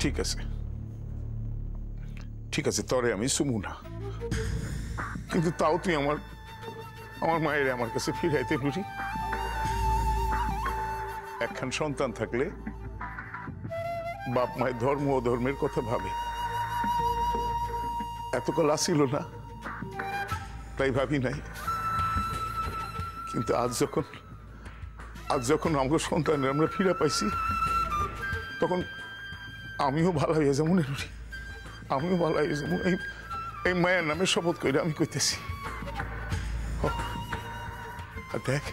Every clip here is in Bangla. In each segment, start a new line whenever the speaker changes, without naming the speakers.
ঠিক আছে, ঠিক আছে, তরে আমি সুমু না, কিন্তু তাও তুই আমার মায়ের আমার কাছে ফিরাইতে নুরি। একখান সন্তান থাকলে বাপ মায়ের ধর্ম ও ধর্মের কথা ভাবে, এতকাল আসিল না তাই ভাবি নাই, কিন্তু আজ যখন আমাকে সন্তানের আমরা ফিরে পাইছি, তখন আমিও ভালো হয়ে যাবো নুরি, আমিও ভালো হয়ে যাবো। এই মায়ের নামে শপথ করে আমি কইতেছি। আর দেখ,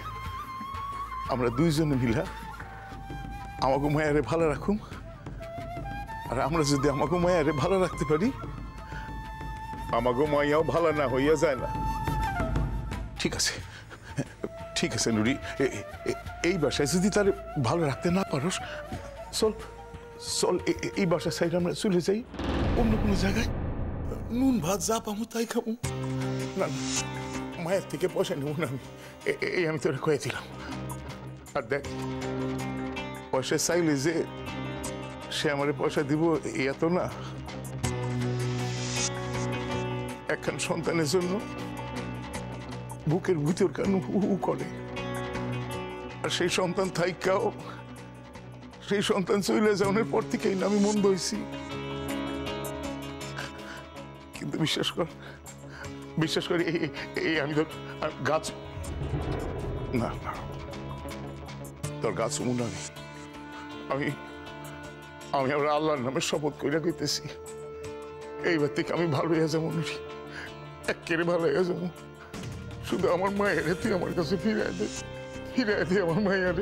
আমরা দুইজনে মিলা আমাকে মায়ারে ভালো রাখুম, আর আমরা যদি আমাকে মায়ারে ভালো রাখতে পারি, আমাকে মায়াও ভালো না হইয়া যায় না। ঠিক আছে, ঠিক আছে নুরি, এই বাসায় যদি তার ভালো রাখতে না পারোস, চল চল এই বাসার সাইডে আমরা চলে যাই অন্য কোনো জায়গায়, নুন ভাত যা পাবো তাই খাবো। না, মায়ের থেকে পয়সা নেব না আমি, আমি তোরা কয়ে দিলাম। আর দেখ, পয়সা চাইলে যে সে আমার পয়সা দিব এত না, একখান সন্তানের জন্য বুকের ভিতর কেন হু করে, আর সেই সন্তান থাইকাও সেই সন্তান চলে যাওয়ার পর থেকেই আমি মন বইছি। কিন্তু বিশ্বাস কর এই আমি তোর গাছ না, তোর গাছ মুনা আমি আমরা আল্লাহর নামে শপথ করে কইতেছি, এইবার থেকে আমি ভালো হয়ে যাবো নুরি, একেবারে ভালো হয়ে যাবো। শুধু আমার মায়ের তুই আমার কাছে ফিরে দে আমার মায়ের।